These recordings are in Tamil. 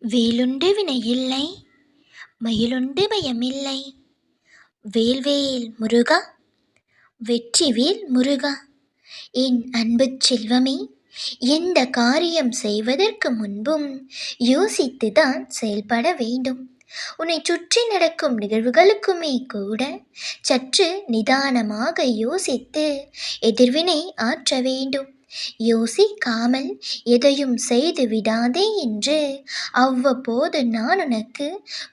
வேலுண்டு வினையில்லை, மயிலுண்டு பயமில்லை. வேல்வேல் முருகா, வெற்றிவேல் முருகா. என் அன்புச் செல்வமே, எந்த காரியம் செய்வதற்கு முன்பும் யோசித்துதான் செயல்பட வேண்டும். உன்னை சுற்றி நடக்கும் நிகழ்வுகளுக்குமே கூட சற்று நிதானமாக யோசித்து எதிர்வினை ஆற்ற வேண்டும். யோசிக்காமல் எதையும் செய்து விடாதே என்று அவ்வப்போது நான் உனக்கு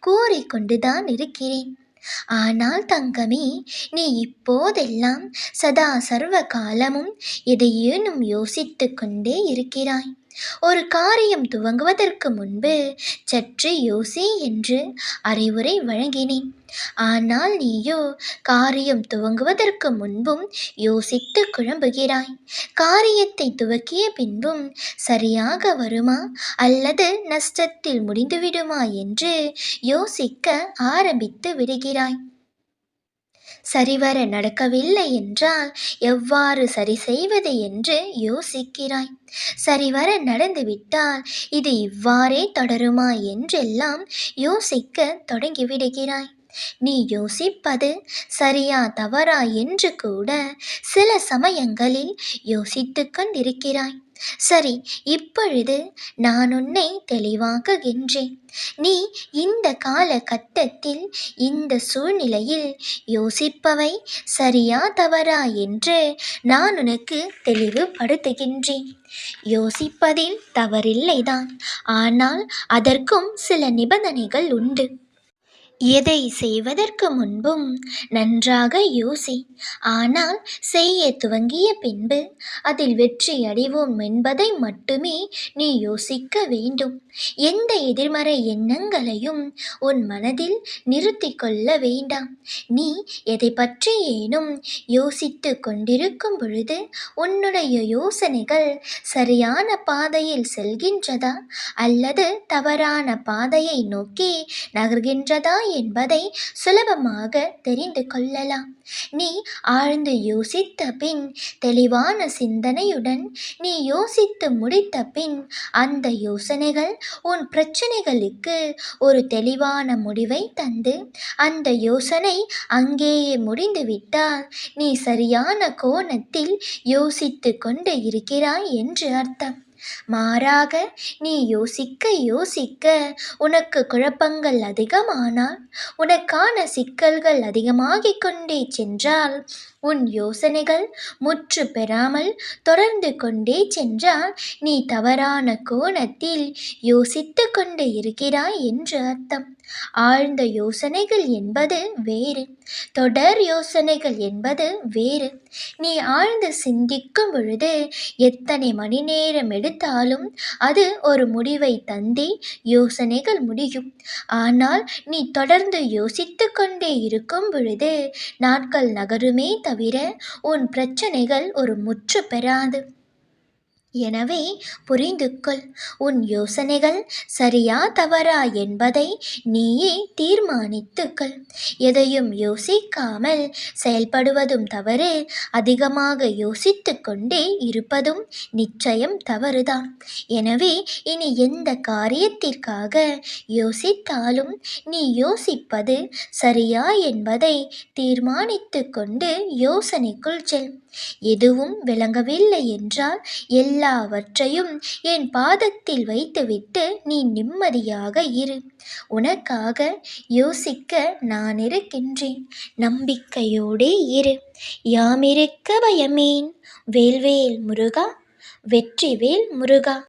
கூறிக்கொண்டுதான் இருக்கிறேன். ஆனால் தங்கமே, நீ இப்போதெல்லாம் சதா சர்வ காலமும் எதையேனும் யோசித்து கொண்டே இருக்கிறாய். ஒரு காரியம் துவங்குவதற்கு முன்பு சற்று யோசி என்று அறிவுரை வழங்கினேன். ஆனால் நீயோ காரியம் துவங்குவதற்கு முன்பும் யோசித்து குழம்புகிறாய். காரியத்தை துவக்கிய பின்பும் சரியாக வருமா அல்லது நஷ்டத்தில் முடிந்துவிடுமா என்று யோசிக்க ஆரம்பித்து விடுகிறாய். சரிவர நடக்கவில்லை என்றால் எவ்வாறு சரி செய்வது என்று யோசிக்கிறாய். சரிவர நடந்துவிட்டால் இது இவ்வாறே தொடருமா என்றெல்லாம் யோசிக்க தொடங்கிவிடுகிறாய். நீ யோசிப்பது சரியா தவறா என்று கூட சில சமயங்களில் யோசித்து கொண்டிருக்கிறாய். சரி, இப்பொழுது நான் உன்னை தெளிவாக்குகின்றேன். நீ இந்த காலகட்டத்தில் இந்த சூழ்நிலையில் யோசிப்பவை சரியா தவறா என்று நான் உனக்கு தெளிவுபடுத்துகின்றேன். யோசிப்பதில் தவறில்லைதான், ஆனால் அதற்கும் சில நிபந்தனைகள் உண்டு. எதை செய்வதற்கு முன்பும் நன்றாக யோசி. ஆனால் செய்ய துவங்கிய பின்பு அதில் வெற்றி அடைவோம் என்பதை மட்டுமே நீ யோசிக்க வேண்டும். எந்த எதிர்மறை எண்ணங்களையும் உன் மனதில் நிறுத்தி கொள்ள வேண்டாம். நீ எதை பற்றி ஏனும் யோசித்து கொண்டிருக்கும் பொழுது உன்னுடைய யோசனைகள் சரியான பாதையில் செல்கின்றதா அல்லது தவறான பாதையை நோக்கி நகர்கின்றதா என்பதை சுலபமாக தெரிந்து கொள்ளலாம். நீ ஆழ்ந்து யோசித்த பின் தெளிவான சிந்தனையுடன் நீ யோசித்து முடித்த பின் அந்த யோசனைகள் உன் பிரச்சனைகளுக்கு ஒரு தெளிவான முடிவை தந்து அந்த யோசனை அங்கேயே முடிந்துவிட்டால் நீ சரியான கோணத்தில் யோசித்து கொண்டு இருக்கிறாய் என்று அர்த்தம். மாறாக நீ யோசிக்க யோசிக்க உனக்கு குழப்பங்கள் அதிகமானால், உனக்கான சிக்கல்கள் அதிகமாகிக் கொண்டே சென்றால், உன் யோசனைகள் முற்று பெறாமல் தொடர்ந்து கொண்டே சென்றால் நீ தவறான கோணத்தில் யோசித்து கொண்டு இருக்கிறாய் என்று அர்த்தம். ஆழ்ந்த யோசனைகள் என்பது வேறு, தொடர் யோசனைகள் என்பது வேறு. நீ ஆழ்ந்து சிந்திக்கும் பொழுது எத்தனை மணி நேரம் எடுத்தாலும் அது ஒரு முடிவை தந்தே யோசனைகள் முடியும். ஆனால் நீ தொடர்ந்து யோசித்து கொண்டே இருக்கும் பொழுது நாட்கள் நகருமே தவிர உன் பிரச்சனைகள் ஒரு முற்று பெறாது. எனவே புரிந்து கொள். உன் யோசனைகள் சரியா தவறா என்பதை நீயே தீர்மானித்துக்கொள். எதையும் யோசிக்காமல் செயல்படுவதும் தவறு, அதிகமாக யோசித்து கொண்டே இருப்பதும் நிச்சயம் தவறுதான். எனவே இனி எந்த காரியத்திற்காக யோசித்தாலும் நீ யோசிப்பது சரியா என்பதை தீர்மானித்து கொண்டு யோசனைக்குள் செல். எதுவும் விளங்கவில்லை என்றால் எல்லாவற்றையும் என் பாதத்தில் வைத்துவிட்டு நீ நிம்மதியாக இரு. உனக்காக யோசிக்க நான் இருக்கின்றேன். நம்பிக்கையோடே இரு. யாமிருக்க பயமேன். வேல்வேல் முருகா, வெற்றிவேல் முருகா.